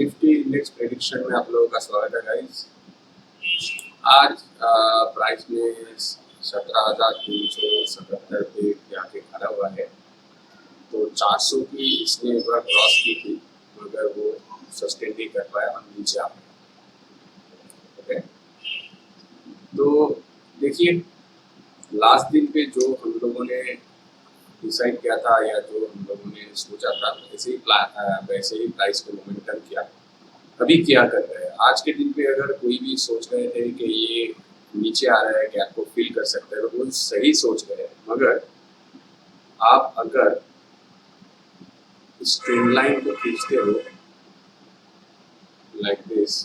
Nifty index prediction में आप लोगों का स्वागत है गाइस। आज प्राइस में 17,377 पे जाके खड़ा हुआ है। तो 400 की इसने एक बार क्रॉस की थी, मगर वो सस्टेन नहीं कर पाया और नीचे आ गया। ओके, तो देखिए लास्ट दिन पे जो हम लोगों ने डिसाइड किया था या जो हम लोगों ने सोचा था वैसे ही प्राइस को मोमेंटम किया। अभी क्या कर रहे हैं आज के दिन पे, अगर कोई भी सोच रहे थे कि ये नीचे आ रहा है, गैप को फील कर सकते हैं, तो वो सही सोच रहे हैं। मगर आप अगर इस ट्रेंड लाइन को खींचते हो लाइक दिस,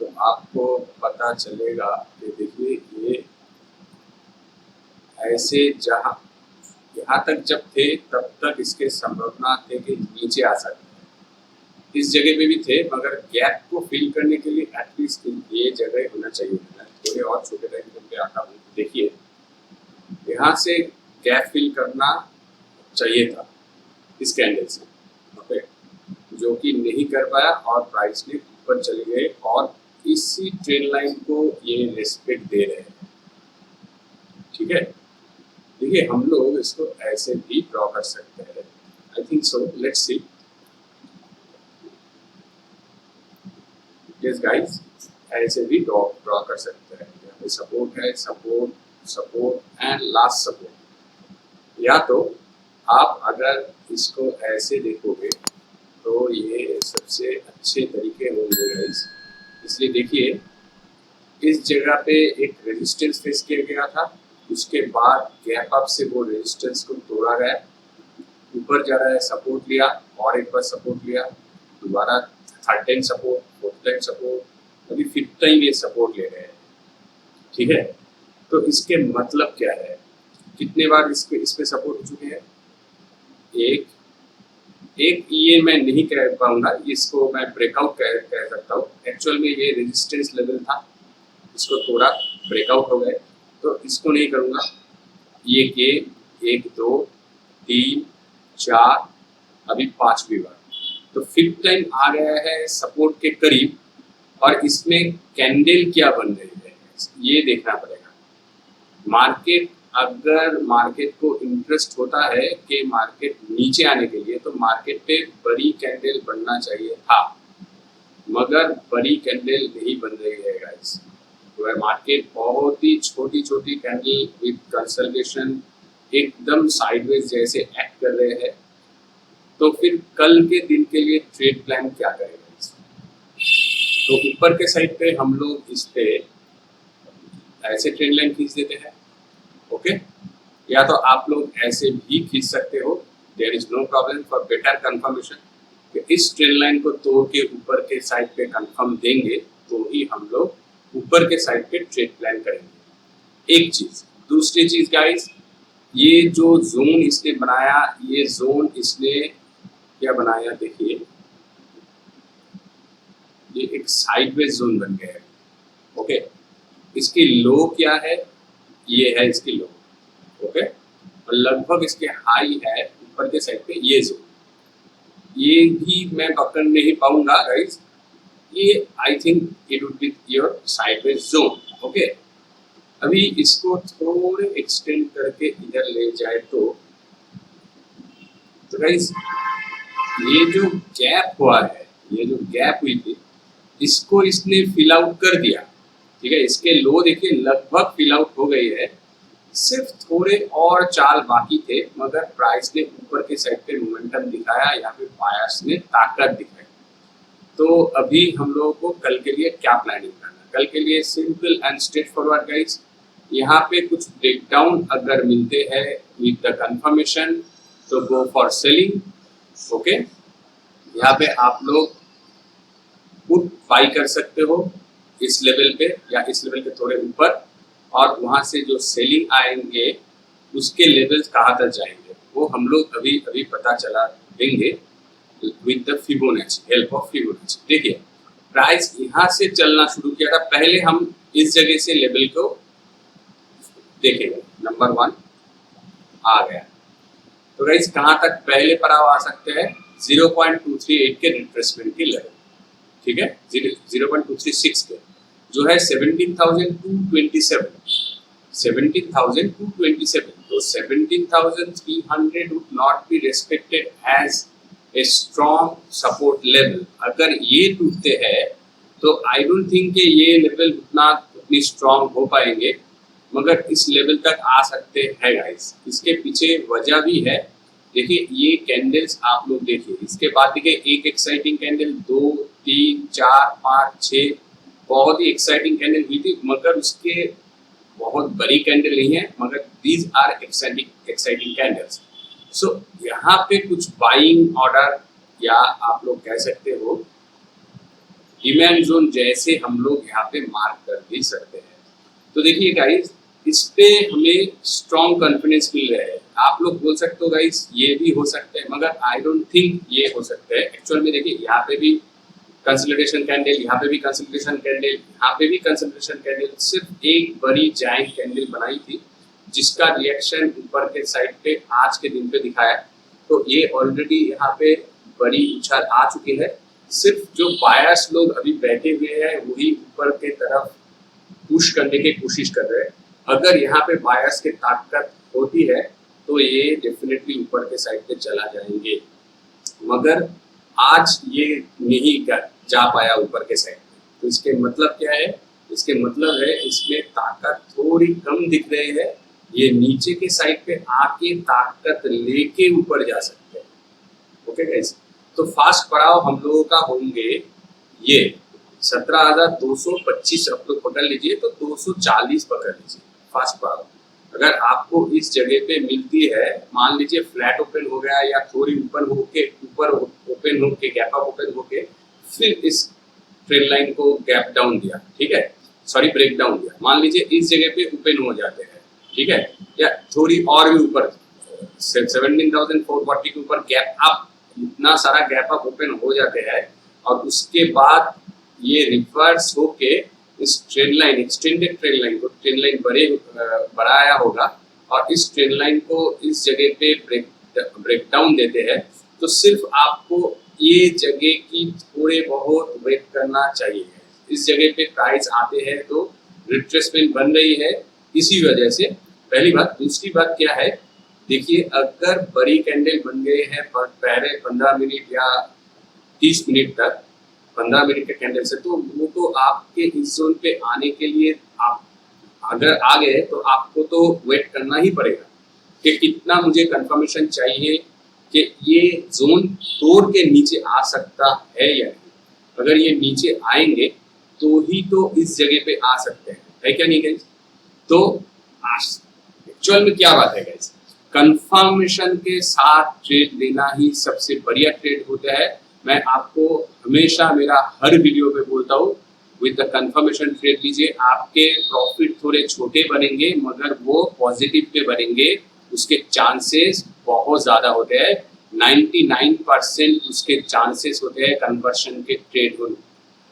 तो आपको पता चलेगा कि देखिए ये ऐसे यहाँ तक जब थे तब तक इसके संभावना थे कि नीचे आ सकते हैं। इस जगह पे भी थे, मगर गैप को फिल करने के लिए एटलीस्ट ये जगह होना चाहिए। थोड़े और छोटे टाइम पे आता हूँ, देखिए यहाँ से गैप फिल करना चाहिए था इस कैंडल से, ओके, जो कि नहीं कर पाया और प्राइस ने ऊपर चले गए और इसी ट्रेंड लाइन को ये रेस्पेक्ट दे रहे हैं। ठीक है, देखिए हम लोग इसको ऐसे भी ड्रॉ कर सकते हैं। I think so, let's see. Yes guys, ऐसे भी ड्रॉ कर सकते हैं। यहाँ पे सपोर्ट है, सपोर्ट एंड लास्ट सपोर्ट। या तो आप अगर इसको ऐसे देखोगे तो ये सबसे अच्छे तरीके होंगे गाइस। इसलिए देखिए इस जगह पे एक रेजिस्टेंस फेस किया गया था, उसके बाद गैप अप से वो रेजिस्टेंस को तोड़ा गया, ऊपर जा रहा है, सपोर्ट लिया और एक बार सपोर्ट लिया, दोबारा third time support, fourth time support, अभी फिफ्थ टाइम ये सपोर्ट ले रहे हैं। ठीक है, तो इसके मतलब क्या है, कितने बार इस पे सपोर्ट हो चुके हैं? एक ये मैं नहीं कह पाऊंगा, इसको मैं ब्रेकआउट कह सकता हूँ। एक्चुअल में ये रेजिस्टेंस लेवल था, इसको थोड़ा ब्रेकआउट हो गए, तो इसको नहीं करूँगा। ये के 1 2 3 4 अभी 5वीं बार, तो फिफ्थ टाइम आ गया है सपोर्ट के करीब, और इसमें कैंडल क्या बन रही है ये देखना पड़ेगा। मार्केट को इंटरेस्ट होता है कि मार्केट नीचे आने के लिए, तो मार्केट पे बड़ी कैंडल बनना चाहिए था, मगर बड़ी कैंडल नहीं बन रही है गाइस। मार्केट बहुत ही छोटी छोटी कैंडल विद कंसल्टेशन एकदम साइडवेज जैसे एक्ट कर रहे हैं। तो फिर कल के दिन के लिए ट्रेड प्लान क्या करेगा? तो ऊपर के साइड पे हम लोग इस पे ऐसे ट्रेंड लाइन खींच देते हैं, ओके, या तो आप लोग ऐसे भी खींच सकते हो। There is no problem for better confirmation कि इस ट्रेंड लाइन को तोड़ के ऊपर के साइड पे कंफर्म देंगे तो ही हम लोग ऊपर के साइड पे ट्रेड प्लान करेंगे। एक चीज, दूसरी चीज गाइस, ये जो जोन इसने बनाया, ये जोन इसने क्या बनाया, देखिए ये एक साइडवेज जोन बन गया है। ओके, इसकी लो क्या है? ये है इसकी लो, ओके, और लगभग इसके हाई है ऊपर के साइड पे ये जोन। ये भी मैं पकड़ नहीं पाऊंगा गाइस, ये I think it would be your sideways zone. Okay, अभी इसको थोड़े एक्सटेंड करके इधर ले जाए तो गाइस ये जो गैप हुआ है, ये जो गैप हुई थी, इसको इसने फिल आउट कर दिया। ठीक है, इसके लो देखिए लगभग फिल आउट हो गई है, सिर्फ थोड़े और चाल बाकी थे, मगर प्राइस ने ऊपर के साइड पे मोमेंटम दिखाया, यहाँ पे बायर्स ने ताकत दिखाई। तो अभी हम लोगों को कल के लिए क्या प्लानिंग करना? कल के लिए simple and straight forward guys, यहाँ पे कुछ ब्रेकडाउन अगर मिलते हैं विद द कंफर्मेशन तो गो फॉर सेलिंग। ओके, यहाँ पे आप लोग पुट बाई कर सकते हो इस लेवल पे या इस लेवल के थोड़े ऊपर, और वहां से जो सेलिंग आएंगे उसके लेवल्स कहाँ तक जाएंगे वो हम लोग अभी पता चला देंगे with the Fibonacci, help of Fibonacci. देखिए प्राइस यहाँ से चलना शुरू किया था, पहले हम इस जगह से लेवल को देखेंगे। नंबर 1 आ गया, तो गाइस कहाँ तक पहले पड़ाव आ सकते हैं? 0.238 के रिट्रेसमेंट की लेवल, ठीक है, 0.236 के, जो है 17,227, 17,227, तो 17,300 would not be respected as a strong support level। अगर ये टूटते हैं तो आई डोंट थिंक कि ये लेवल उतनी स्ट्रांग हो पाएंगे, मगर इस लेवल तक आ सकते हैं गाइस। इसके पीछे वजह भी है, देखिए ये कैंडल्स आप लोग देखिए, इसके बाद देखिए एक एक्साइटिंग कैंडल, 2, 3, 4, 5, 6, बहुत ही एक्साइटिंग कैंडल हुई थी, मगर उसके बहुत बड़ी कैंडल नहीं है, मगर दीज आर एक्साइटिंग कैंडल्स। सो यहाँ पे कुछ बाइंग ऑर्डर या आप लोग कह सकते हो डिमांड जोन जैसे हम लोग यहाँ पे मार्क कर भी सकते हैं। तो देखिए गाइस, इस पे हमें स्ट्रॉन्ग कॉन्फिडेंस मिल रहा है। आप लोग बोल सकते हो गाइस ये भी हो सकता है, मगर आई डोंट थिंक ये हो सकता है। एक्चुअल में देखिए यहाँ पे भी कंसोलिडेशन कैंडल, यहाँ पे भी कंसोलिडेशन कैंडल, यहाँ पे भी कंसोलिडेशन कैंडल, सिर्फ एक बड़ी जायंट कैंडल बनाई थी जिसका रिएक्शन ऊपर के साइड पे आज के दिन पे दिखाया। तो ये ऑलरेडी यहाँ पे बड़ी उछाल आ चुकी है। सिर्फ जो बायर्स लोग अभी बैठे हुए हैं वही ऊपर के तरफ पुश करने की कोशिश कर रहे हैं। अगर यहाँ पे बायर्स की ताकत होती है तो ये डेफिनेटली ऊपर के साइड पे चला जाएंगे, मगर आज ये नहीं जा पाया ऊपर के साइड पे। तो इसके मतलब क्या है? इसके मतलब है इसमें ताकत थोड़ी कम दिख रही है। ये नीचे के साइड पे आके ताकत लेके ऊपर जा सकते हैं। ओके गाइस, तो फास्ट पड़ाव हम लोगों का होंगे ये 17,225 आप लोग पकड़ लीजिए, तो 240 पकड़ लीजिए फास्ट पड़ाव। अगर आपको इस जगह पे मिलती है, मान लीजिए फ्लैट ओपन हो गया या थोड़ी ऊपर ओपन होके गैप अप ओपन होके फिर इस ट्रेंड लाइन को गैप डाउन दिया, ठीक है, सॉरी ब्रेक डाउन दिया, मान लीजिए इस जगह पे ओपन हो जाते हैं, ठीक है, या थोड़ी और भी ऊपर 17,440 के ऊपर गैप अप, इतना सारा गैप अप ओपन हो जाते हैं और उसके बाद ये रिवर्स होके इस trend line, extended trend line को, ट्रेंड लाइन बढ़ाया होगा और इस ट्रेंड लाइन को इस जगह पे ब्रेक डाउन देते हैं। तो सिर्फ आपको ये जगह की थोड़े बहुत वेट करना चाहिए। इस जगह पे प्राइस आते हैं तो रिट्रेसमेंट बन रही है, इसी वजह से पहली बात। दूसरी बात क्या है, देखिए अगर बड़ी कैंडल बन गए हैं पहले 15 मिनट या 30 मिनट तक, 15 मिनट के कैंडल से, तो वो तो आपके इस जोन पे आने के लिए आप अगर आ गए तो आपको तो वेट करना ही पड़ेगा कि कितना मुझे कंफर्मेशन चाहिए कि ये जोन तोड़ के नीचे आ सकता है या नहीं। अगर ये नीचे आएंगे तो ही तो इस जगह पे आ सकते हैं, है क्या नहीं गाइस? तो एक्चुअल में क्या बात है गाइस, कंफर्मेशन के साथ ट्रेड लेना ही सबसे बढ़िया ट्रेड होता है। मैं आपको हमेशा मेरा हर वीडियो पे बोलता हूँ, विद द कंफर्मेशन ट्रेड लीजिए। आपके प्रॉफिट थोड़े छोटे बनेंगे मगर वो पॉजिटिव पे बनेंगे, उसके चांसेस बहुत ज़्यादा होते हैं। 99% उसके चांसेस होते हैं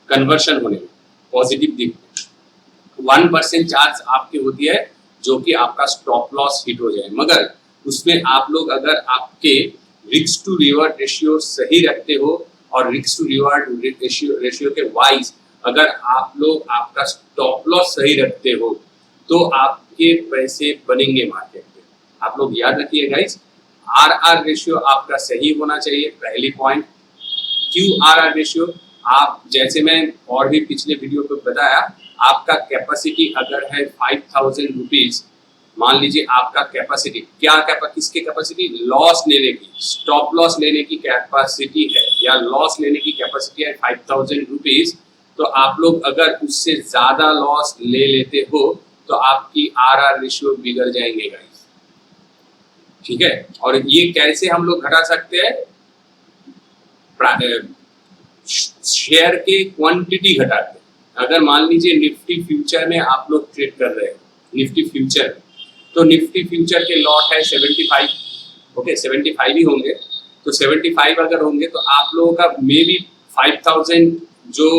कन्वर्शन होने में, पॉजिटिव दिखने। 1% चांस आपकी होती है जो कि आपका स्टॉप लॉस हिट हो जाए, मगर उसमें आप लोग अगर आपके रिस्क टू रिवार्ड रेशियो सही रखते हो और रिस्क टू रिवार्ड रेशियो के वाइज अगर आप लोग आपका स्टॉप लॉस सही रखते हो तो आपके पैसे बनेंगे मार्केट में। आप लोग याद रखिए गाइस, आरआर रेशियो आपका सही होना चाहिए, पहली पॉइंट। क्यूआरआर रेशियो, आप जैसे मैं और भी पिछले वीडियो पे बताया, आपका कैपेसिटी अगर है 5,000 रुपीज, मान लीजिए आपका कैपेसिटी किसकी कैपेसिटी, लॉस लेने की, स्टॉप लॉस लेने की कैपेसिटी है या लॉस लेने की कैपेसिटी है 5,000 रुपीज, तो आप लोग अगर उससे ज्यादा लॉस ले लेते हो तो आपकी आरआर रेशियो बिगड़ जाएंगे गाइस, ठीक है। और ये कैसे हम लोग घटा सकते हैं, शेयर के क्वांटिटी घटाते। अगर मान लीजिए निफ्टी फ्यूचर में आप लोग ट्रेड कर रहे हैं, निफ्टी फ्यूचर, तो निफ्टी फ्यूचर के लॉट है 75, ओके 75 ही होंगे, तो 75 अगर होंगे तो आप लोगों का मे बी 5,000 जो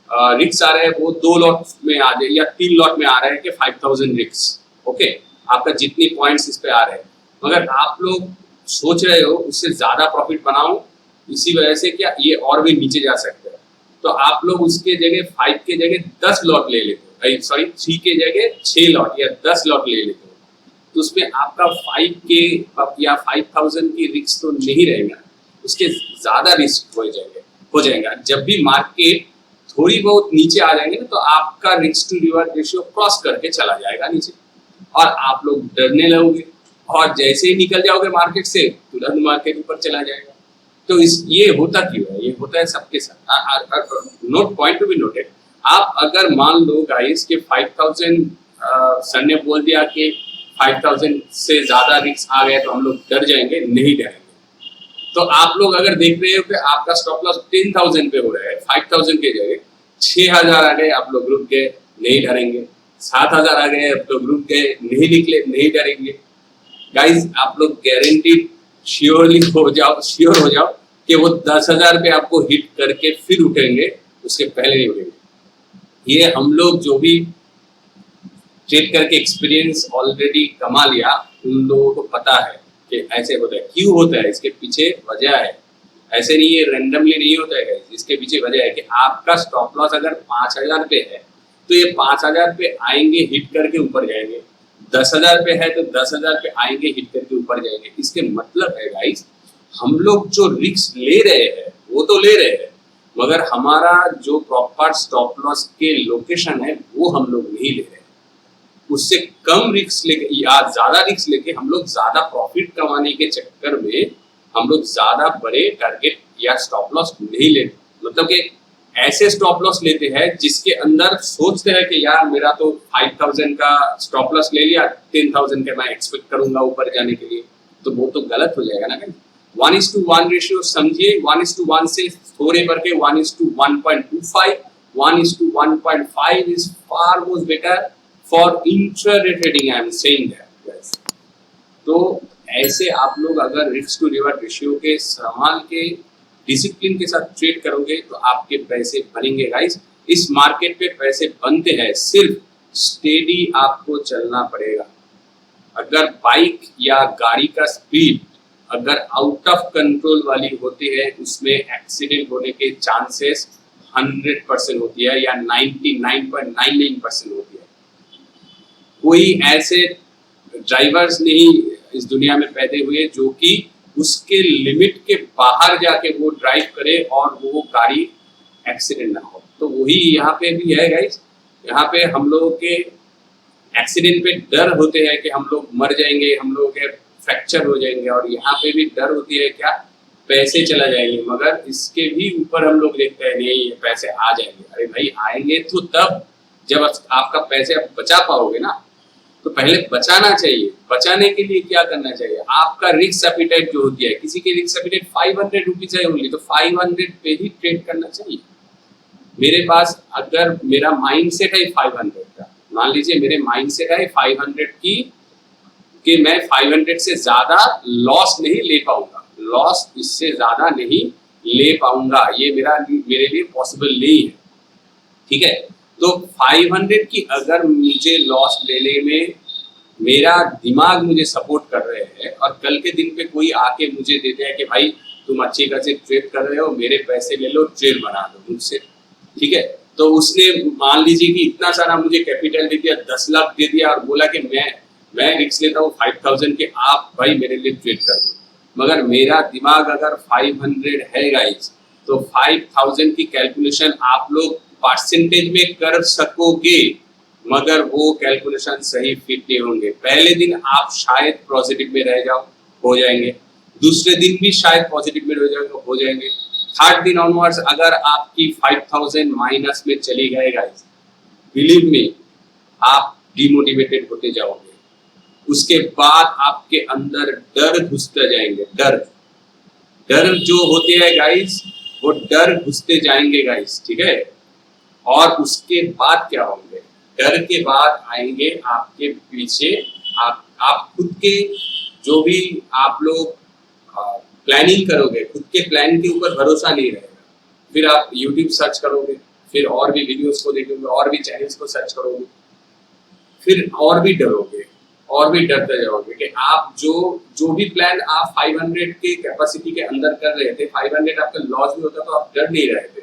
रिक्स आ रहे हैं वो 2 लॉट में आ जाए या 3 लॉट में आ रहे हैं कि 5,000 रिक्स, ओके, आपका जितनी पॉइंट्स इस पे आ रहे हैं, मगर आप लोग सोच रहे हो उससे ज्यादा प्रॉफिट बनाऊं इसी वजह से क्या ये और भी नीचे जा सकता है। तो आप लोग उसके जगह 5 के जगह 10 लॉट ले लेते हो, सॉरी 3 के जगह 6 लॉट या 10 लॉट ले लेते हो, तो उसमें आपका 5 के या 5000 की रिस्क तो नहीं रहेगा, उसके ज़्यादा रिस्क हो जाएगा। जब भी मार्केट थोड़ी बहुत नीचे आ जाएंगे ना, तो आपका risk to reward ratio cross करके चला जाएगा नीचे और आप लोग डरने लगोगे, और जैसे ही निकल जाओगे मार्केट से तुरंत मार्केट ऊपर चला जाएगा। तो ये होता क्यों है? ये होता है सबके साथ। Note point to be noted, आप अगर मान लो गाइस के 5000 सर ने बोल दिया कि 5000 से ज्यादा रिस्क आ गया तो हम लोग डर जाएंगे, नहीं डरेंगे। तो आप लोग अगर देख रहे हो कि आपका स्टॉप लॉस 10,000 पे हो रहा है, 5000 के जगह 6000 आ गए, आप लोग रुक गए, नहीं डरेंगे। 7000 आ गए, आप लोग रुक गए, नहीं निकले, नहीं डरेंगे। गाइस आप लोग गारंटीड श्योर हो जाओ कि वो 10,000 पे आपको हिट करके फिर उठेंगे, उसके पहले नहीं उठेंगे। ये हम लोग जो भी ट्रेड करके एक्सपीरियंस ऑलरेडी कमा लिया, उन लोगों को पता है कि ऐसे होता है। क्यों होता है? इसके पीछे वजह है, ऐसे नहीं, ये रैंडमली नहीं होता है। इसके पीछे वजह है कि आपका स्टॉप लॉस अगर 5000 पे है तो ये 5000 पे आएंगे, हिट करके ऊपर जाएंगे। 10,000 पे है तो 10,000 पे आएंगे, हिट करके ऊपर जाएंगे। इसके मतलब है गाइस, हम लोग जो रिस्क ले रहे हैं वो तो ले रहे हैं, मगर हमारा जो प्रॉपर स्टॉप लॉस के लोकेशन है वो हम लोग नहीं ले रहे हैं। उससे कम रिस्क लेके या ज्यादा रिस्क लेके हम लोग ज्यादा प्रॉफिट कमाने के चक्कर में हम लोग ज्यादा बड़े टारगेट या स्टॉप लॉस नहीं लेते। मतलब कि ऐसे स्टॉप लॉस लेते हैं जिसके अंदर सोचते हैं कि यार मेरा तो 5000 का स्टॉप लॉस ले लिया, 10,000 का मैं एक्सपेक्ट करूंगा ऊपर जाने के लिए, तो वो तो गलत हो जाएगा ना। 1:1 रेशियो समझिए, 1:1 से थोड़े बढ़ के 1:1.25, 1:1.5 is far more better for intraday trading. I am saying that. तो ऐसे आप लोग अगर रिस्क टू रिवार्ड रेशियो के संभाल के डिसिप्लिन के साथ ट्रेड करोगे तो आपके पैसे बनेंगे गाइस। इस मार्केट पे पैसे बनते हैं, सिर्फ स्टेडी आपको चलना पड़ेगा। अगर बाइक या गाड़ी का स्पीड अगर आउट ऑफ कंट्रोल वाली होती है, उसमें एक्सीडेंट होने के चांसेस 100% होती है या 99.99% होती है। कोई ऐसे ड्राइवर्स नहीं इस दुनिया में पैदा हुए जो कि उसके लिमिट के बाहर जाके वो ड्राइव करे और वो गाड़ी एक्सीडेंट ना हो। तो वही यहाँ पे भी है गाइस। यहाँ पे हम लोगों के एक्सीडेंट पे डर होते हैं कि हम लोग मर जाएंगे, हम लोगों के फ्रैक्चर हो जाएंगे, और यहाँ पे भी डर होती है क्या, पैसे चला जाएंगे। मगर इसके भी ऊपर हम लोग देखते हैं नहीं ये पैसे आ जाएंगे। अरे भाई आएंगे तो तब जब आपका पैसे आप बचा पाओगे ना, तो पहले बचाना चाहिए। बचाने के लिए क्या करना चाहिए? आपका रिस्क एपिटाइट जो होती है, किसी की रिस्क एपिटाइट 500 रुपीज है ओनली, तो 500 पे ही ट्रेड करना चाहिए। मेरे पास अगर मेरा माइंडसेट है 500 का, मान लीजिए मेरे माइंडसेट है 500 की कि मैं 500 से ज्यादा लॉस नहीं ले पाऊंगा, लॉस इससे ज्यादा नहीं ले पाऊंगा, ये मेरे लिए पॉसिबल नहीं है। ठीक है, तो 500 की अगर मुझे लॉस लेने में मेरा दिमाग मुझे सपोर्ट कर रहे हैं, और कल के दिन पे कोई आके मुझे देते हैं कि भाई तुम अच्छी खासी ट्रेड कर रहे हो, मेरे पैसे ले लो, ट्रेड बना दो मुझसे, ठीक है, तो उसने मान लीजिए कि इतना सारा मुझे कैपिटल दे दिया, 10 लाख दे दिया, और बोला कि मैं रिस्क लेता हूँ 5000 के, आप भाई मेरे लिए ट्रेड कर दो। मगर मेरा दिमाग अगर 500 है गाइस, तो 5000 की कैलकुलेशन आप लोग परसेंटेज में कर सकोगे, मगर वो कैलकुलेशन सही फिट नहीं होंगे। पहले दिन आप शायद पॉजिटिव में रह जाओ, हो जाएंगे, दूसरे दिन भी शायद पॉजिटिव में हो जाएंगे, थर्ड दिन ऑनवर्ड्स अगर आपकी 5000 माइनस में चली गए गाइस, बिलीव मी आप डिमोटिवेटेड होते जाओगे। उसके बाद आपके अंदर डर घुसते जाएंगे, डर जो होते हैं गाइस, वो डर घुसते जाएंगे गाइस, ठीक है। और उसके बाद क्या होंगे? डर के बाद आएंगे आपके पीछे आप खुद के जो भी आप लोग प्लानिंग करोगे, खुद के प्लान के ऊपर भरोसा नहीं रहेगा। फिर आप यूट्यूब सर्च करोगे, फिर और भी वीडियोस को देखोगे, और भी चैनल्स को सर्च करोगे, फिर और भी डरोगे, और भी डरते जाओगे कि आप जो भी प्लान आप 500 के कैपेसिटी के अंदर कर रहे थे, 500 आपका लॉस भी होता तो आप डर नहीं रहे थे,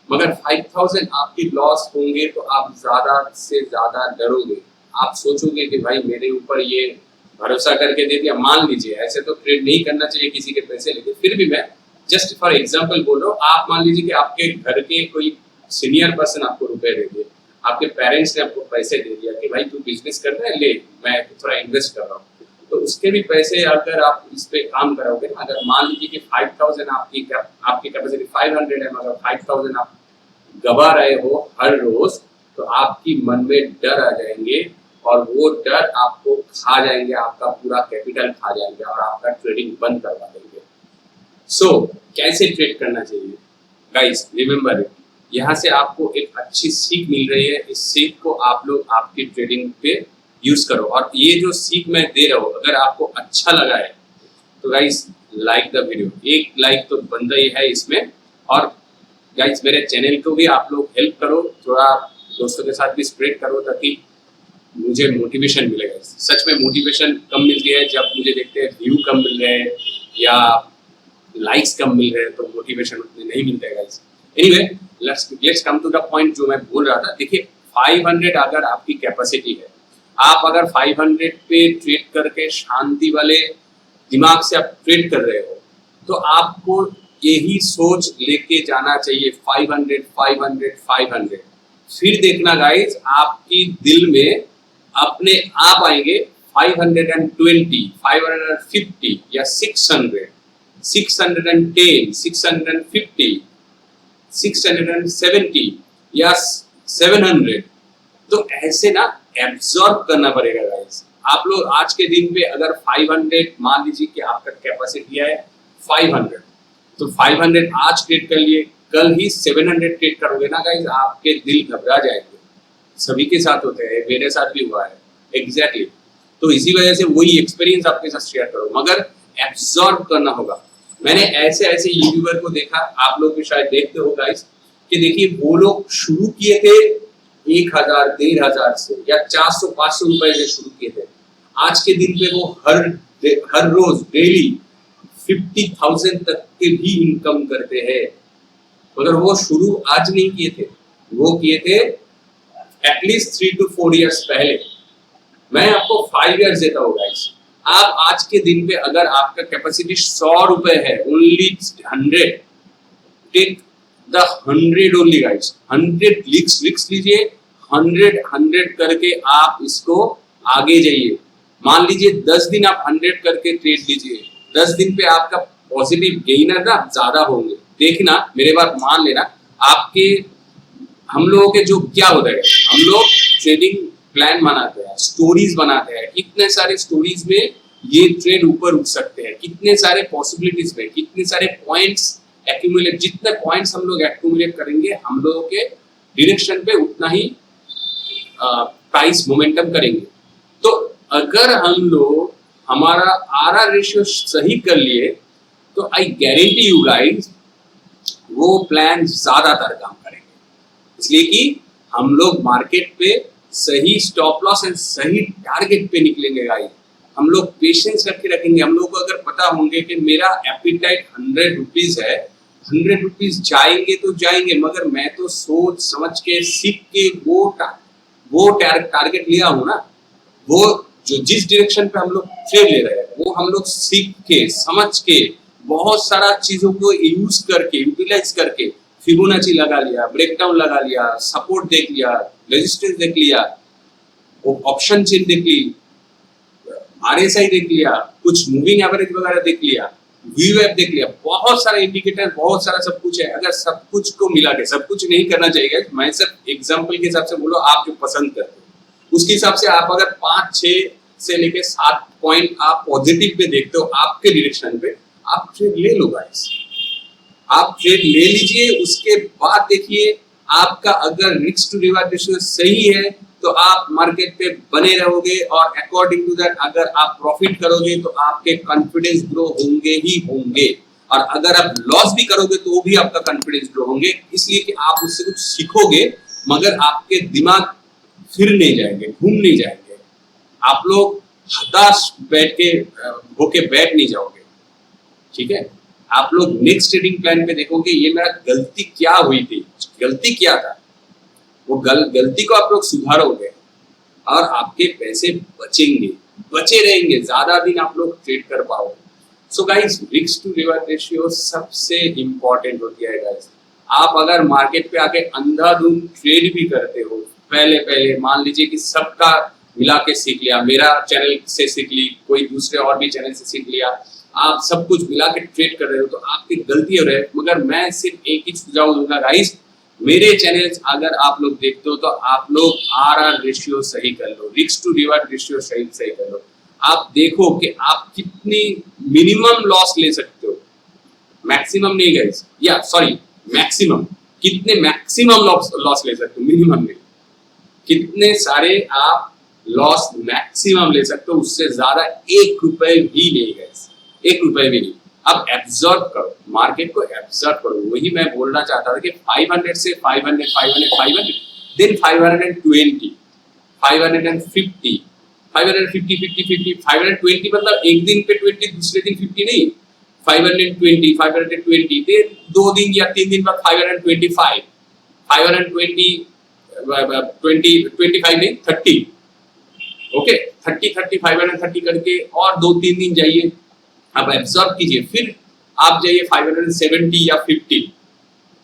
मगर 5000 आपकी लॉस होंगे तो आप ज्यादा से ज्यादा डरोगे। आप सोचोगे कि भाई मेरे ऊपर ये भरोसा करके दे दिया। मान लीजिए, ऐसे तो ट्रेड नहीं करना चाहिए किसी के पैसे लेके, फिर भी मैं जस्ट फॉर एग्जांपल बोल रहा हूँ। आप मान लीजिए कि आपके घर के कोई सीनियर पर्सन आपको रुपए दे दिए, आपके पेरेंट्स ने आपको पैसे दे दिया कि भाई तू बिजनेस कर रहा है, ले मैं थोड़ा इन्वेस्ट कर रहा हूँ, तो उसके भी पैसे अगर आप इस पे काम कराओगे ना, अगर मान लीजिए कि 5000 आपकी कैपेसिटी 500 है, मगर 5000 आप गवा रहे हो हर रोज, तो आपकी मन में डर आ जाएंगे और वो डर आपको खा जाएंगे, आपका पूरा कैपिटल खा जाएंगे और आपका ट्रेडिंग बंद करवा देंगे। सो कैसे ट्रेड करना चाहिए गाइस, रिमेम्बर इट। यहाँ से आपको एक अच्छी सीख मिल रही है, इस सीख को आप लोग आपकी ट्रेडिंग पे यूज करो। और ये जो सीख मैं दे रहा हूँ, अगर आपको अच्छा लगा है तो गाइस लाइक द वीडियो, एक लाइक तो बनता ही है इसमें। और गाइस मेरे चैनल को भी आप लोग हेल्प करो, थोड़ा दोस्तों के साथ भी स्प्रेड करो, ताकि मुझे मोटिवेशन मिलेगा। सच में मोटिवेशन कम मिलती है जब मुझे देखते हैं व्यू कम मिल रहे हैं या लाइक्स कम मिल रहे हैं, तो मोटिवेशन उतने नहीं मिलते हैं guys. Anyway, let's come to the point जो मैं बोल रहा था। देखिए 500 अगर आपकी कैपेसिटी है, आप अगर 500 पे ट्रेड करके शांति वाले दिमाग से आप ट्रेड कर रहे हो, तो आपको यही सोच लेके जाना चाहिए 500 500 500। फिर देखना गाइस, आपकी दिल में अपने आप आएंगे 520 550 या 600 610 650 670 या 700। तो ऐसे ना एब्जॉर्ब करना पड़ेगा गाइस। आप लोग आज के दिन पे अगर 500 मान लीजिए कि आपका कैपेसिटी है 500, तो 500 आज ट्रेड कर लिए, कल ही 700 ट्रेड करोगे ना गाइस, आपके दिल घबरा जाएंगे। सभी के साथ होते हैं, मेरे साथ भी हुआ है एग्जैक्टली। तो इसी वजह से वही एक्सपीरियंस आपके साथ शेयर करो, मगर एब्जॉर्ब करना होगा। मैंने ऐसे ऐसे यूट्यूबर को देखा, आप लोग भी शायद देखते हो गाइस, कि देखिए वो लोग शुरू किए थे 1000 1500 से या 400 500 रुपए से शुरू किए थे। आज के दिन पे वो हर रोज डेली 50,000 तक के भी इनकम करते हैं। मगर वो शुरू आज नहीं किए थे, वो किए थे एटलीस्ट 3 to 4 इयर्स पहले। मैं आपको 5 इयर्स देता हूँ गाइस। आप आज के दिन पे अगर आपका कैपेसिटी 100 रुपए है, only 100, take the 100 only guys. 100 लिक्स लीजिए, 100 करके आप इसको आगे जाइए। मान लीजिए 10 दिन आप 100 करके ट्रेड लीजिए, 10 दिन पे आपका पॉजिटिव गेनर ना ज्यादा होंगे। देखना, मेरे बात मान लेना। आपके हम लोगों के जो क्या होता है, हम लोग ट्रेडिंग प्लान बनाते हैं, स्टोरीज बनाते हैं, कितने सारे स्टोरीज में ये ट्रेड ऊपर उठ सकते हैं, कितने सारे पॉसिबिलिटीज में, कितने सारे पॉइंट्स एक्यूमुलेट, जितने पॉइंट्स हम लोग एक्यूमुलेट करेंगे, हम लोगों के डायरेक्शन पे उतना ही प्राइस मोमेंटम करेंगे। तो अगर हम लोग हमारा आरआर रेशियो सही कर लिए, तो आई गारंटी यू गाइस वो प्लान ज्यादातर काम करेंगे। इसलिए कि हम लोग मार्केट पे सही स्टॉप लॉस एंड सही टारगेट पे निकलेंगे गाइस। हम लोग पेशेंस रख के रखेंगे। हम लोग को अगर पता होंगे कि मेरा एपिटाइट 100 रुपीज है, 100 रुपीज जाएंगे तो जाएंगे, मगर मैं तो सोच समझ के सीख के वो टारगेट लिया हूं ना, वो जो जिस डायरेक्शन पे हम लोग ट्रेड ले रहे हैं, वो हम लोग सीख के समझ के बहुत सारा चीजों को यूज करके यूटिलाइज करके फिबोनाची लगा लिया, ब्रेकडाउन लगा लिया, सपोर्ट देख लिया, रेजिस्टेंस देख लिया, ऑप्शन चेन देख ली, आरएसआई देख लिया, कुछ मूविंग एवरेज वगैरह देख लिया, वीवेब देख लिया, बहुत सारा इंडिकेटर, बहुत सारा सब कुछ है। अगर सब कुछ को मिला के, सब कुछ नहीं करना चाहिए, मैं सिर्फ एग्जांपल के हिसाब से बोलो, आप जो पसंद करते हो उसके हिसाब से आप अगर 5-6 से लेके 7 पॉइंट आप पॉजिटिव पे देखते हो आपके डायरेक्शन पे, आप ट्रेड ले लो गाइस। आप ट्रेड ले लीजिए, उसके बाद देखिए आपका अगर रिस्क टू रिवार्ड रेशियो सही है तो आप मार्केट पे बने रहोगे, और अकॉर्डिंग टू दैट अगर आप प्रॉफिट करोगे तो आपके कॉन्फिडेंस ग्रो होंगे ही होंगे, और अगर आप लॉस भी करोगे तो भी आपका कॉन्फिडेंस ग्रो होंगे, इसलिए कि आप उससे कुछ सीखोगे, मगर आपके दिमाग फिर नहीं जाएंगे, घूम नहीं जाएंगे। आप लोग हताश बैठ के होके बैठ नहीं जाओगे, ठीक है। आप लोग नेक्स्ट ट्रेडिंग प्लान पे देखोगे ये मेरा गलती क्या हुई थी, गलती क्या था, वो गलती को आप लोग सुधारोगे और आपके पैसे बचेंगे, बचे रहेंगे, ज्यादा दिन आप लोग ट्रेड कर पाओगे। So guys, risk to reward ratio सबसे इंपॉर्टेंट होती है गाइस। आप अगर मार्केट पे आके अंधाधुंध ट्रेड भी करते हो, पहले मान लीजिए कि सबका मिला के सीख लिया, मेरा चैनल से सीख ली, कोई दूसरे और भी चैनल से सीख लिया, आप सब कुछ मिला के ट्रेड कर रहे हो तो आपकी गलती हो रही है। मगर मैं सिर्फ एक ही सुझाव दूंगा गाइस, मेरे चैनल अगर आप लोग देखते हो तो आप लोग आरआर रेशियो सही कर लो, रिस्क टू रिवॉर्ड रेशियो सही कर लो। आप देखो कि आप कितनी मिनिमम लॉस ले सकते हो, मैक्सिमम नहीं गाइस, या सॉरी मैक्सिमम, कितने मैक्सिमम लॉस ले सकते हो, मिनिमम नहीं, कितने सारे आप लॉस मैक्सिमम ले सकते हो, उससे ज्यादा 1 रुपए भी नहीं गाइस, 1 रुपए भी नहीं। अब एब्जॉर्ब करो, मार्केट को एब्जॉर्ब करो, वही मैं बोलना चाहता था कि 500 से 500 देन 520 550 550 50 50 520, मतलब एक दिन पे 20 दूसरे दिन 50 नहीं, 520 देन 2 दिन या 3 दिन बाद 525 520 25 नहीं 30, ओके 30 530 करके और 2-3 दिन जाइए, अब एब्जॉर्ब कीजिए, फिर आप जाइए 570 या 50,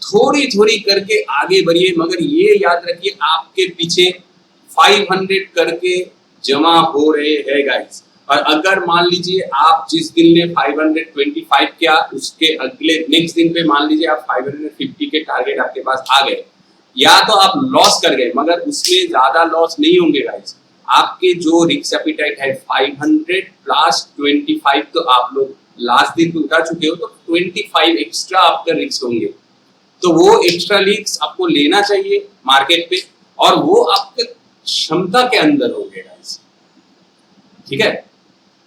थोड़ी थोड़ी करके आगे बढ़िए। मगर ये याद रखिए आपके पीछे 500 करके जमा हो रहे हैं गाइस, और अगर मान लीजिए आप जिस दिन ने 525 किया, उसके अगले नेक्स्ट दिन पे मान लीजिए आप 550 के टारगेट आपके पास आ गए, या तो आप लॉस कर गए, मगर उसमें ज्यादा लॉस नहीं होंगे गाइस। आपके जो रिस्क एपिटाइट है 500 प्लस 25, तो आप लोग लास्ट दिन तो उठा चुके हो, तो 25 एक्स्ट्रा आपका रिस्क होंगे, तो वो एक्स्ट्रा रिस्क आपको लेना चाहिए मार्केट पे, और वो आपके क्षमता के अंदर होंगे गाइस, ठीक है।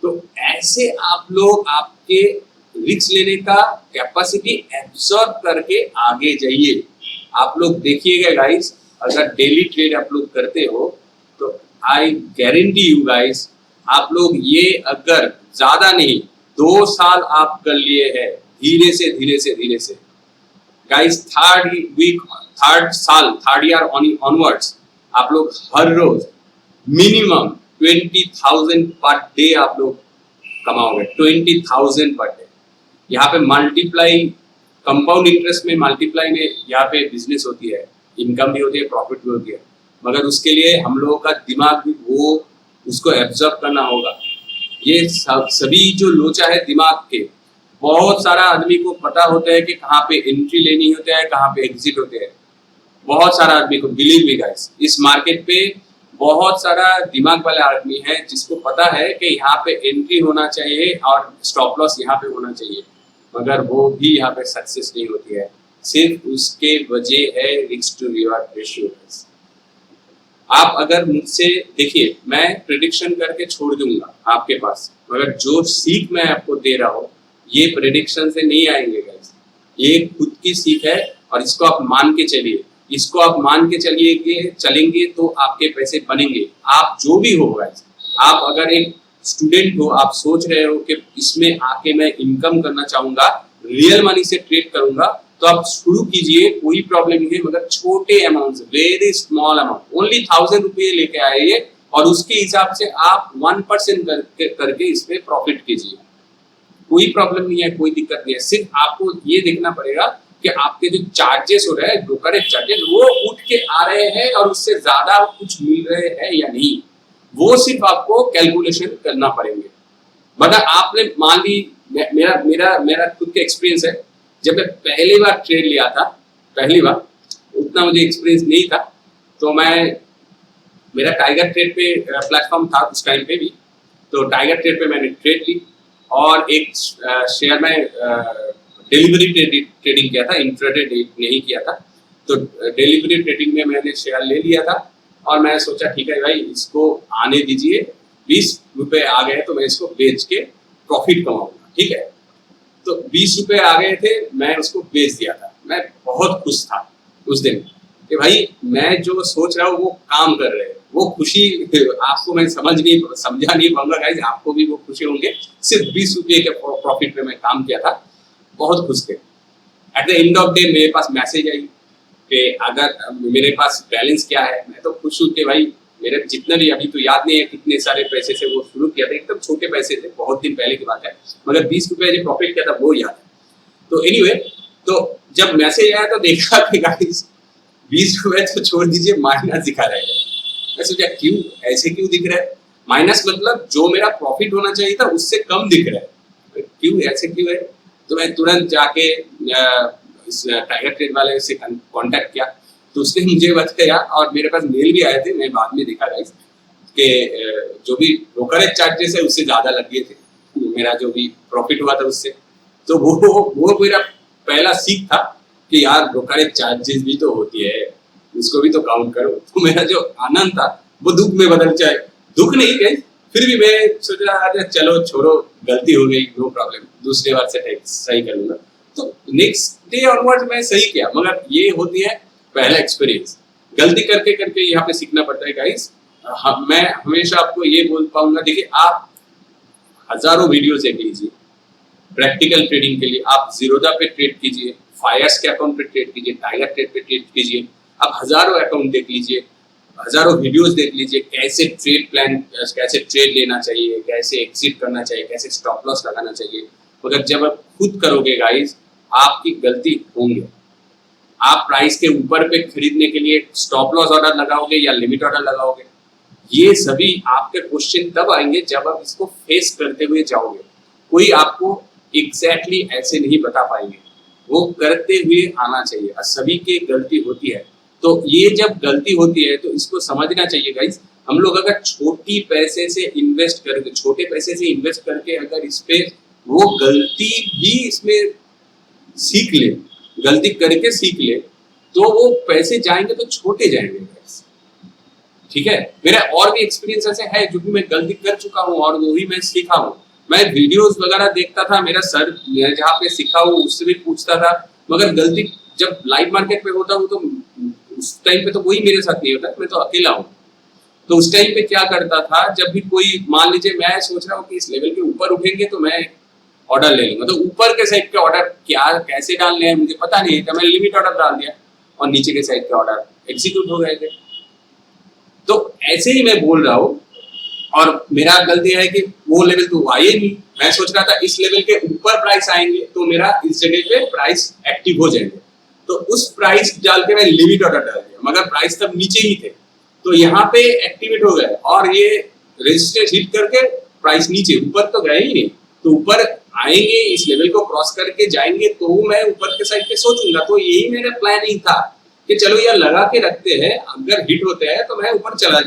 तो ऐसे आप लोग आपके रिस्क लेने का कैपेसिटी एब्सॉर्ब करके आगे जाइए। आप लोग देखिएगा गाइस, अगर डेली ट्रेड आप लोग करते हो तो आई गारंटी यू गाइस, आप लोग ये अगर ज्यादा नहीं 2 साल आप कर लिए हैं, धीरे से गाइस, थर्ड ईयर ऑनवर्ड्स आप लोग हर रोज मिनिमम 20,000 पर डे आप लोग कमाओगे, 20,000 पर डे। यहाँ पे मल्टीप्लाई, कंपाउंड इंटरेस्ट में मल्टीप्लाई में यहाँ पे बिजनेस होती है, इनकम भी होती है, प्रॉफिट भी होती है, मगर उसके लिए हम लोगों का दिमाग भी वो उसको एब्जॉर्ब करना होगा। ये सभी जो लोचा है दिमाग के, बहुत सारा आदमी को पता होता है कि कहाँ पे एंट्री लेनी होता है, कहाँ पे एग्जिट होते हैं, बहुत सारा आदमी को, बिलीव मी गाइस, इस मार्केट पे बहुत सारा दिमाग वाले आदमी है जिसको पता है कि यहाँ पे एंट्री होना चाहिए और स्टॉप लॉस यहाँ पे होना चाहिए, मगर वो भी यहाँ पे सक्सेस नहीं होती है। सिर्फ उसके वजह है रिस्क टू रिवॉर्ड रेशियो। आप अगर मुझसे देखिए, मैं प्रेडिक्शन करके छोड़ दूंगा आपके पास, मगर जो सीख मैं आपको दे रहा हूँ ये प्रेडिक्शन से नहीं आएंगे गाइस, ये खुद की सीख है, और इसको आप मान के चलिए, इसको आप मान के चलेंगे तो आपके पैसे बनेंगे। आप जो भी हो गाइस, आप अगर एक स्टूडेंट हो, आप सोच रहे हो कि इसमें आके मैं इनकम करना चाहूंगा, रियल मनी से ट्रेड करूंगा, तो आप शुरू कीजिए, कोई प्रॉब्लम नहीं है, मगर छोटे अमाउंट से, वेरी स्मॉल अमाउंट, ओनली 1000 रुपये लेके आइए, और उसके हिसाब से आप 1% करके इस पे प्रॉफिट कीजिए, कोई प्रॉब्लम नहीं है, कोई दिक्कत नहीं है। सिर्फ आपको ये देखना पड़ेगा कि आपके जो चार्जेस हो रहे हैं, ब्रोकरेज चार्जेस, वो उठ के आ रहे हैं और उससे ज्यादा कुछ मिल रहे हैं या नहीं, वो सिर्फ आपको कैलकुलेशन करना पड़ेंगे। बट आपने मान ली, मेरा खुद का एक्सपीरियंस है, जब मैं पहली बार ट्रेड लिया था, पहली बार उतना मुझे एक्सपीरियंस नहीं था, तो मेरा टाइगर ट्रेड पे प्लेटफॉर्म था उस टाइम पे भी, तो टाइगर ट्रेड पे मैंने ट्रेड ली, और एक शेयर में डिलीवरी ट्रेडिंग किया था, इंट्राडे नहीं किया था, तो डिलीवरी ट्रेडिंग में मैंने शेयर ले लिया था, और मैं सोचा ठीक है भाई, इसको आने दीजिए, 20 रुपए आ गए तो मैं इसको बेच के प्रॉफिट कमाऊंगा, ठीक है। तो 20 रुपए आ गए थे, मैं उसको बेच दिया था, मैं बहुत खुश था उस दिन कि भाई मैं जो सोच रहा हूँ वो काम कर रहे हैं, वो खुशी आपको मैं समझा नहीं पाऊंगा गाइस, आपको भी वो खुशी होंगे। सिर्फ 20 रुपये के प्रॉफिट पे मैं काम किया था, बहुत खुश थे। At the end of day मेरे पास मैसेज आई कि अगर मेरे पास बैलेंस क्या है, मैं तो खुश हूँ कि भाई मेरे जितना भी, अभी तो याद नहीं है कितने सारे पैसे से वो शुरू किया था, एकदम छोटे पैसे थे, बहुत दिन पहले की बात है, मगर 20 रुपये जो प्रॉफिट किया था वो याद है। तो एनीवे, तो जब मैसेज आया तो देखा कि गाइस 20 रुपये तो छोड़ दीजिए, माइनस दिखा रहे हैं। मैं सोचा क्यों, ऐसे क्यों दिख रहा है माइनस, मतलब जो मेरा प्रॉफिट होना चाहिए था उससे कम दिख रहा है, क्यों ऐसे क्यों है। तो मैं तुरंत जाके इस टाइगर ट्रेड वाले से कांटेक्ट किया, तो उसने मुझे बताया, और मेरे पास मेल भी आए थे, मैं बाद में देखा गाइस कि जो भी ब्रोकरेज चार्जेस है उससे ज्यादा लग गए थे, मेरा जो भी प्रॉफिट हुआ था उससे। तो वो मेरा पहला सीख था कि यार ब्रोकरेज चार्जेस भी तो होती है, उसको भी तो काउंट करो। तो मेरा जो आनंद था वो दुख में बदल जाए, दुख नहीं गई, फिर भी मैं सोच रहा था चलो छोड़ो, गलती हो गई, नो प्रॉब्लम, दूसरे बार से सही कर लूंगा। तो नेक्स्ट डे ऑनवर्ड मैं सही किया, मगर ये होती है पहला एक्सपीरियंस, गलती करके करके यहाँ पे सीखना पड़ता है गाइस। मैं हमेशा आपको ये बोल पाऊंगा, देखिए आप हजारों वीडियोस देख लीजिए प्रैक्टिकल ट्रेडिंग के लिए, आप जीरोधा पे ट्रेड कीजिए, फायर्स के अकाउंट पे ट्रेड कीजिए, टाइगर ट्रेड पे ट्रेड कीजिए, आप हजारों अकाउंट देख लीजिए, हजारों वीडियोस देख लीजिए, कैसे ट्रेड प्लान, कैसे ट्रेड लेना चाहिए, कैसे एग्जिट करना चाहिए, कैसे स्टॉप लॉस लगाना चाहिए। मगर जब आप खुद करोगे गाइस, आपकी गलती होंगे। आप प्राइस के ऊपर पे खरीदने के लिए स्टॉप लॉस ऑर्डर लगाओगे या लिमिट ऑर्डर लगाओगे, ये सभी आपके क्वेश्चन तब आएंगे जब आप इसको फेस करते हुए जाओगे। कोई आपको एग्जैक्टली ऐसे नहीं बता पाएंगे, वो करते हुए आना चाहिए, और सभी की गलती होती है। तो ये जब गलती होती है तो इसको समझना चाहिए गाइस। हम लोग अगर छोटे पैसे से इन्वेस्ट करके अगर इस पे वो गलती भी इसमें सीख ले, गलती करके सीख ले, तो वो पैसे जाएंगे तो छोटे जाएंगे गाइस, ठीक है। मेरा और भी एक्सपीरियंस ऐसे है जो कि मैं गलती कर चुका हूँ और वही मैं सीखा हूँ। मैं वीडियोस वगैरह देखता था, मेरा सर जहाँ पे सीखा हूँ उससे भी पूछता था, मगर गलती जब लाइव मार्केट पे होता हूँ तो उस टाइम पे तो वही मेरे साथ नहीं होता, मैं तो अकेला हूँ। तो उस टाइम पे क्या करता था, जब भी कोई, मान लीजिए मैं सोच रहा हूँ कि इस लेवल के ऊपर उठेंगे तो मैं ऑर्डर ले लूंगा, तो ऊपर के साइड के ऑर्डर क्या कैसे डालने हैं मुझे पता नहीं था, मैं लिमिट ऑर्डर डाल दिया और नीचे के साइड के ऑर्डर एग्जीक्यूट हो गए थे। तो ऐसे ही मैं बोल रहा हूँ, और मेरा गलती है कि वो लेवल तो आए नहीं, मैं सोच रहा था इस लेवल के ऊपर प्राइस आएंगे तो मेरा इस जगह पे प्राइस एक्टिव हो जाएंगे, तो उस प्राइस डाल के मैं लिमिट ऑर्डर डाल दिया, मगर प्राइस तब नीचे ही थे, तो यहाँ पे एक्टिवेट हो गए और ये रेजिस्टेंस हिट करके प्राइस नीचे, ऊपर तो गए ही नहीं। तो ऊपर आएंगे, इस लेवल को क्रॉस करके जाएंगे तो मैं ऊपर के साइड पे सोचूंगा। तो यही मेरा प्लानिंग था कि चलो यार लगा के रखते हैं, अगर हिट होते हैं तो मैं ऊपर चला,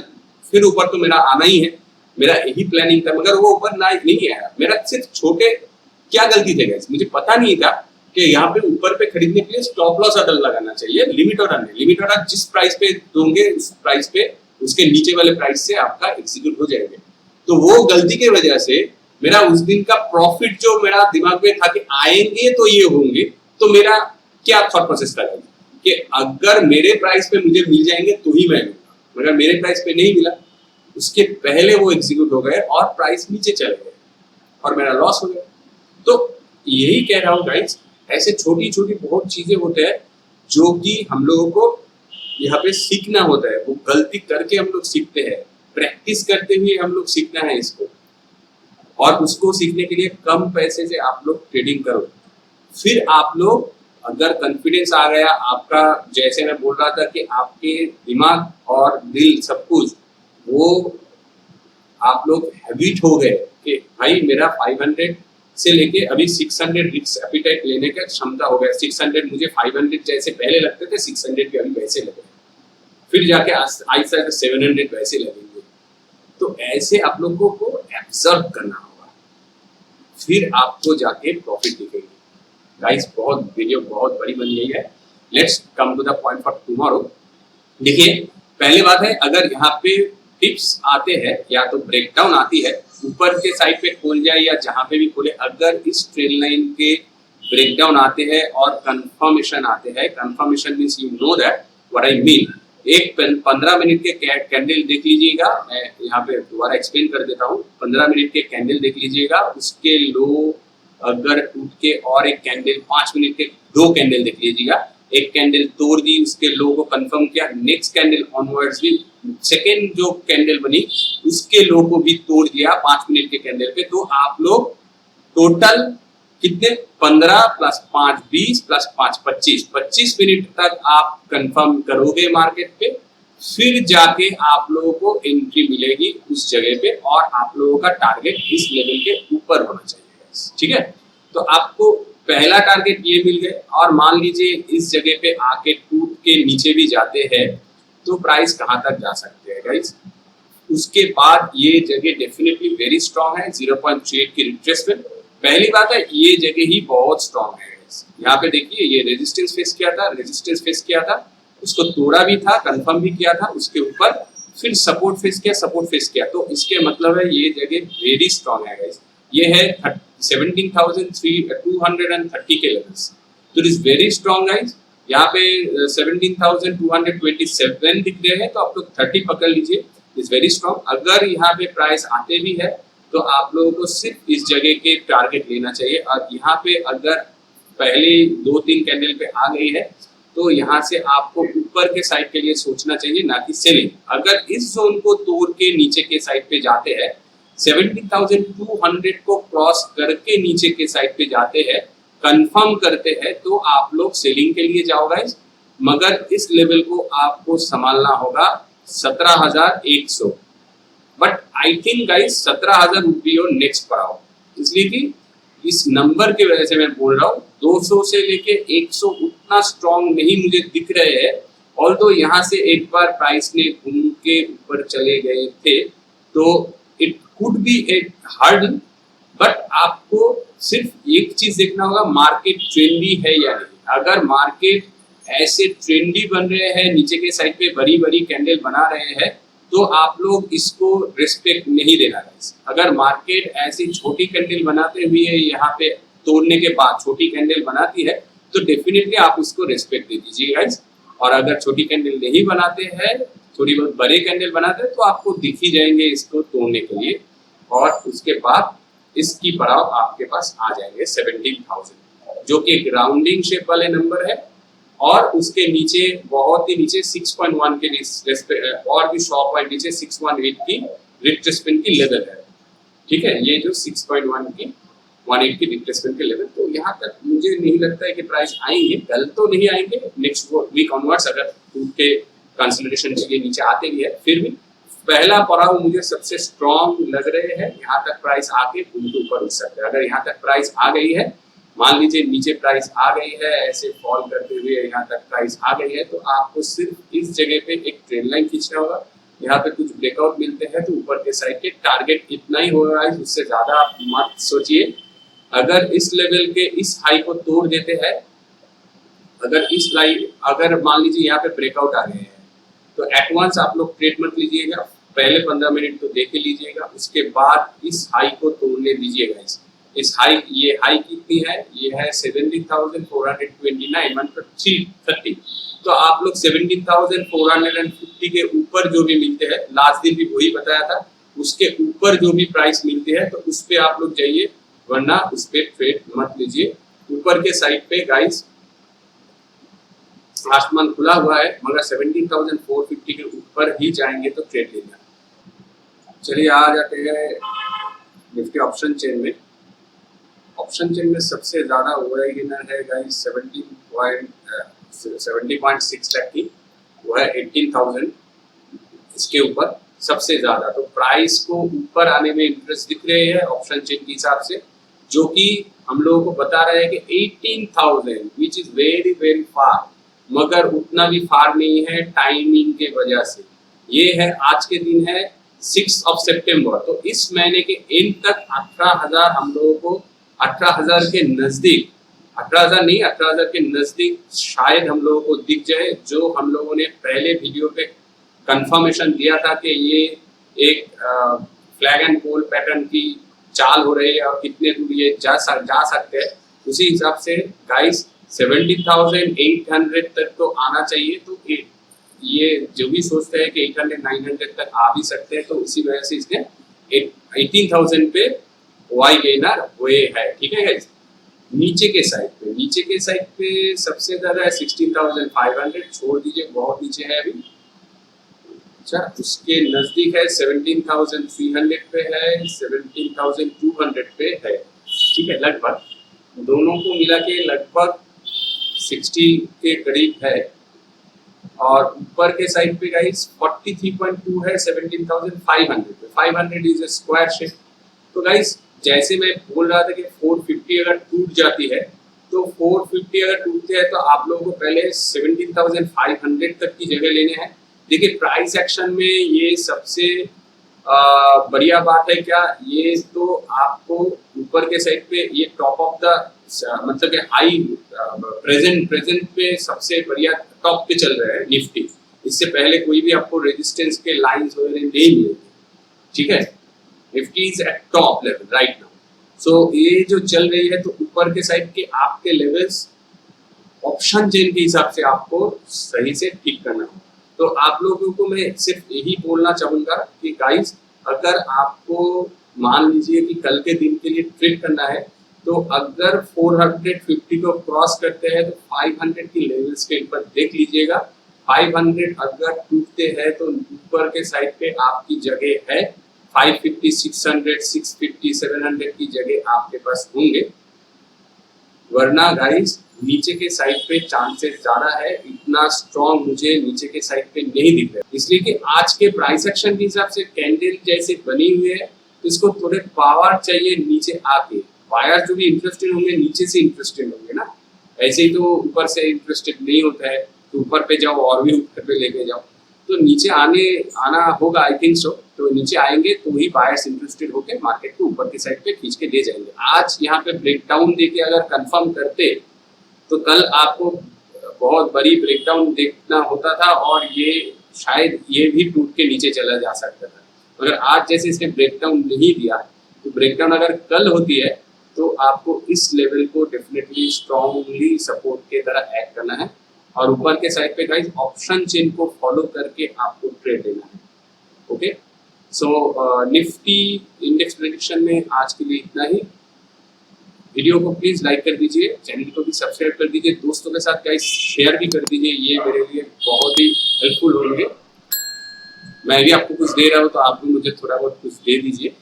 फिर ऊपर तो मेरा आना ही है, मेरा यही प्लानिंग था। मगर वो ऊपर ना नहीं आया, मेरा सिर्फ छोटे क्या गलती थे गाइस, मुझे पता नहीं था कि यहाँ पे ऊपर पे खरीदने के लिए स्टॉप लॉस ऑर्डर लगाना चाहिए, लिमिट ऑर्डर नहीं। लिमिट ऑर्डर जिस प्राइस पे दोगे उस प्राइस पे, उसके नीचे वाले प्राइस से आपका एग्जीक्यूट हो जाएंगे। तो वो गलती की वजह से मेरा उस दिन का प्रॉफिट जो मेरा दिमाग में था कि आएंगे तो ये होंगे, तो मेरा क्या थॉट प्रोसेस था कि अगर मेरे प्राइस पे मुझे मिल जाएंगे तो ही मैं लूंगा, मगर मेरे प्राइस पे नहीं मिला, उसके पहले वो एग्जीक्यूट हो गए और प्राइस नीचे चले गए और मेरा लॉस हो गया। तो यही कह रहा हूँ गाइस, ऐसे छोटी छोटी बहुत चीजें होते हैं जो कि हम लोगों को यहाँ पे सीखना होता है, वो गलती करके हम लोग सीखते हैं, प्रैक्टिस करते हुए हम लोग सीखना है इसको। और उसको सीखने के लिए कम पैसे से आप लोग ट्रेडिंग करो, फिर आप लोग अगर कॉन्फिडेंस आ गया आपका, जैसे मैं बोल रहा था कि आपके दिमाग और दिल सब कुछ वो आप लोग हैबिट हो गए कि भाई मेरा 500 से लेके अभी 600 रिस्क एपिटाइट लेने का क्षमता हो गया। 600 मुझे 500 जैसे पहले लगते थे, 600 के अभी वैसे लगे, फिर जाके आहिस्ता 700 वैसे लगेंगे। तो ऐसे आप लोगों को एब्जर्व करना होगा, फिर आपको जाके प्रॉफिट दिखेगी। गाइस बहुत वीडियो बहुत बड़ी बन गई है, let's come to the point for tomorrow. देखिए पहली बात है, अगर यहाँ पे टिप्स आते हैं या तो ब्रेकडाउन आती है, ऊपर के साइड पे खोल जाए या जहाँ पे भी खोले, अगर इस ट्रेल लाइन के ब्रेकडाउन आते हैं और कंफर्मेशन आते हैं, confirmation means you know that what I mean, एक 15 मिनट के कैंडल देख लीजिएगा, मैं यहाँ पे दोबारा एक्सप्लेन कर देता हूँ। 15 मिनट के कैंडल देख लीजिएगा, उसके लो अगर टूट के और एक कैंडल 5 मिनट के 2 कैंडल देख लीजिएगा, एक कैंडल तोड़ दी, उसके लो को कंफर्म किया, नेक्स्ट कैंडल ऑनवर्ड्स भी सेकेंड जो कैंडल बनी उसके लो को भी तोड़ दिया 5 मिनट के कैंडल पे। तो आप लोग टोटल कितने 15 प्लस 5 20 प्लस 5 25 मिनट तक आप कंफर्म करोगे मार्केट पे, फिर जाके आप लोगों को एंट्री मिलेगी उस जगह पे और आप लोगों का टारगेट इस लेवल के ऊपर होना चाहिए। ठीक है, तो आपको पहला टारगेट ये मिल गए और मान लीजिए इस जगह पे आके टूट के नीचे भी जाते हैं तो प्राइस कहाँ तक जा सकते हैं गाइस। उसके बाद ये जगह डेफिनेटली वेरी स्ट्रांग है, 0.38 की रिट्रेसमेंट। पहली बात है ये जगह ही बहुत स्ट्रांग है। यहाँ पे देखिए ये रेजिस्टेंस फेस किया था, उसको तोड़ा भी था, कंफर्म भी किया था, उसके ऊपर फिर सपोर्ट फेस किया, तो इसके मतलब है ये जगह वेरी स्ट्रांग है गाइस। ये है 17,230 के लेवल्स, तो it is very strong guys. यहाँ पे 17,227 दिख रहे हैं, तो आप लोग 30 पकड़ लीजिए, इज वेरी स्ट्रांग। अगर यहाँ पे प्राइस आते भी है तो आप लोगों को सिर्फ इस जगह के टारगेट लेना चाहिए। और यहाँ पे अगर पहले 2-3 कैंडल पे आ गई है तो यहाँ से आपको ऊपर के साइड के लिए सोचना चाहिए, ना कि सेलिंग। अगर इस जोन को तोड़ के नीचे के साइड पे जाते हैं, 17,200 को क्रॉस करके नीचे के साइड पे जाते हैं, कंफर्म करते हैं, तो आप लोग सेलिंग के लिए जाओ गाइस। मगर इस लेवल को आपको संभालना होगा 17,100। But I think guys 17,000 would be your next पड़ाव, इसलिए कि इस नंबर के वजह से मैं बोल रहा हूँ। 200 से लेके 100 उतना स्ट्रॉन्ग नहीं मुझे दिख रहे हैं। ऑल्दो यहाँ से एक बार प्राइस ने घूम के ऊपर चले गए थे, तो it could be A hurdle, but आपको सिर्फ एक चीज देखना होगा, मार्केट ट्रेंडी है या नहीं। अगर मार्केट ऐसे ट्रेंडी बन रहे हैं, नीचे के साइड पे बड़ी बड़ी कैंडल बना रहे हैं, तो आप लोग इसको रिस्पेक्ट नहीं देना गाइस। अगर मार्केट ऐसी छोटी कैंडल बनाते हुए यहाँ पे तोड़ने के बाद छोटी कैंडल बनाती है, तो डेफिनेटली आप उसको रिस्पेक्ट दे दीजिए गाइस। और अगर छोटी कैंडल नहीं बनाते हैं, थोड़ी बहुत बड़े कैंडल बनाते हैं, तो आपको दिख ही जाएंगे इसको तोड़ने के लिए, और उसके बाद इसकी पड़ाव आपके पास आ जाएंगे 17,000, जो कि एक राउंडिंग शेप वाले नंबर है। और उसके नीचे बहुत ही नीचे 6.1 के और भी 100 पॉइंट नीचे 618 की रिट्रेसमेंट की लेवल है। ठीक है, ये जो 6.1 की 18 की रिट्रेसमेंट के लेवल, तो यहाँ तक मुझे नहीं लगता है कि प्राइस आएंगे, कल तो नहीं आएंगे, नेक्स्ट वीक ऑनवर्ड्स अगर टूट के कंसोलिडेशन के लिए नीचे आते भी है, फिर भी पहला पड़ाव मुझे सबसे स्ट्रॉन्ग लग रहे हैं। यहाँ तक प्राइस आके उनके ऊपर उठ सकते हैं। अगर यहाँ तक प्राइस आ गई है, मान लीजिए नीचे प्राइस आ गई है, ऐसे फॉल करते हुए यहाँ तक प्राइस आ गई है, तो आपको सिर्फ इस जगह पे एक ट्रेंड लाइन खींचना होगा। यहाँ पे कुछ ब्रेकआउट मिलते हैं तो ऊपर के साइड के टारगेट इतना ही होगा, उससे ज्यादा आप मत सोचिए। अगर इस लेवल के इस हाई को तोड़ देते हैं, अगर मान लीजिए यहाँ पे ब्रेकआउट आ गए हैं, तो एडवांस आप लोग ट्रेड मत लीजिएगा, पहले 15 मिनट तो देख लीजिएगा, उसके बाद इस हाई को तोड़ने दीजिएगा। इस हाई, ये हाई कितनी है, ये है 17,429 मतलब 330। तो आप लोग 17,450 के ऊपर जो भी मिलते हैं, लास्ट दिन भी वही बताया था, उसके ऊपर जो भी प्राइस मिलते हैं तो उस पे आप लोग जाइए, वरना उस पे ट्रेड मत लीजिए। ऊपर के साइड पे गाइस आसमान खुला हुआ है, मगर 17,450 के ऊपर ही जाएंगे तो ट्रेड लेना। चलिए आ जाते हैं निफ्टी ऑप्शन चेन में। ऑप्शन चेन में सबसे ज्यादा ओवरआइनर है गाइस 70.6 लाख की, वो है 18,000 इसके ऊपर सबसे ज्यादा। तो प्राइस को ऊपर आने में इंटरेस्ट दिख रहे हैं ऑप्शन चेन के हिसाब से, जो कि हम लोगों को बता रहे हैं कि 18,000 which is very very far, मगर उतना भी फार नहीं है टाइमिंग के वजह से। ये है आज के दिन है 6 सितंबर, तो इस महीने के एंड तक 18,000 हम लोगों को 18,000 के नजदीक, 18,000 नहीं 18,000 के नजदीक शायद हम लोगों को दिख जाए, जो हम लोगों ने पहले वीडियो पे कंफर्मेशन दिया था कि ये एक फ्लैग एंड पोल पैटर्न की चाल हो रही है और कितने दूर ये जा सकते हैं। उसी हिसाब से गाइस 70,800 तक तो आना चाहिए। तो ये जो भी सोचते हैं कि 800 900 तक आ भी सकते हैं, तो इसी वजह से इसने 18,000 पे वाई गेनर हुए है। ठीक है गाइस, नीचे के साइड पे सबसे ज्यादा है 16,500, छोड़ दीजिए बहुत नीचे है अभी। अच्छा, उसके नजदीक है 17,300 पे है, 17,200 पे है। ठीक है, लगभग दोनों को मिला के लगभग 60 के करीब है। और ऊपर के साइड पे गाइस 43.2 है 17,500 पे। 500 इज अ स्क्वायर शेप। तो गाइस जैसे मैं बोल रहा था कि 450 अगर टूट जाती है, तो 450 अगर टूटते हैं तो आप लोगों को पहले 17,500 तक की जगह लेने हैं। देखिए प्राइस एक्शन में ये सबसे बढ़िया बात है क्या, ये तो आपको ऊपर के साइड पे ये टॉप ऑफ द मतलब कि हाई प्रेजेंट पे सबसे बढ़िया टॉप पे चल रहा है निफ्टी। इससे पहले कोई भी आपको रेजिस्टेंस के लाइंस वगैरह नहीं मिलेंगे। ठीक है, Nifty is at top level right now. So ये जो चल रही है, तो ऊपर के साइड के आपके लेवल्स ऑप्शन चेन के हिसाब से आपको सही से ठीक करना है। तो आप लोगों को मैं सिर्फ यही बोलना चाहूंगा कि गाइस, अगर आपको मान लीजिए कि कल के दिन के लिए ट्रेड करना है, तो अगर 450 को क्रॉस करते हैं तो 500 की लेवल्स के ऊपर देख लीजिएगा। 500 अगर टूटते हैं तो ऊपर के साइड पे आपकी जगह है 550, 600, 650, 700 की जगह आपके पास होंगे। वरना गाइस नीचे के साइड पे चांसेस ज्यादा है, इतना स्ट्रॉन्ग मुझे नीचे के साइड पे नहीं दिख रहा है। इसलिए कि आज के प्राइस एक्शन के हिसाब से कैंडल जैसे बनी हुई है, तो इसको थोड़े पावर चाहिए नीचे आके। बायर जो भी इंटरेस्टेड होंगे नीचे से इंटरेस्टेड होंगे ना, ऐसे ही तो ऊपर से इंटरेस्टेड नहीं होता है, तो ऊपर पे जाओ और भी ऊपर पे लेके जाओ। तो नीचे आना होगा आई थिंक सो। तो नीचे आएंगे तो ही बायर्स इंटरेस्टेड होकर मार्केट को ऊपर की साइड पे खींच के ले जाएंगे। आज यहाँ पे ब्रेकडाउन देके अगर कंफर्म करते तो कल आपको बहुत बड़ी ब्रेकडाउन देखना होता था, और ये शायद ये भी टूट के नीचे चला जा सकता था। अगर आज जैसे इसने ब्रेकडाउन नहीं दिया, तो ब्रेकडाउन अगर कल होती है तो आपको इस लेवल को डेफिनेटली स्ट्रांगली सपोर्ट के तरह एक्ट करना है, और ऊपर के साइड पे गाइस ऑप्शन चेन को फॉलो करके आपको ट्रेड लेना है। ओके, सो निफ्टी इंडेक्स प्रेडिक्शन में आज के लिए इतना ही। वीडियो को प्लीज लाइक कर दीजिए, चैनल को भी सब्सक्राइब कर दीजिए, दोस्तों के साथ गाइस शेयर भी कर दीजिए, ये मेरे लिए बहुत ही हेल्पफुल होंगे। मैं भी आपको कुछ दे रहा हूँ तो आप भी मुझे थोड़ा बहुत कुछ दे दीजिए।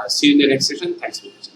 See in the next session, thanks for watching.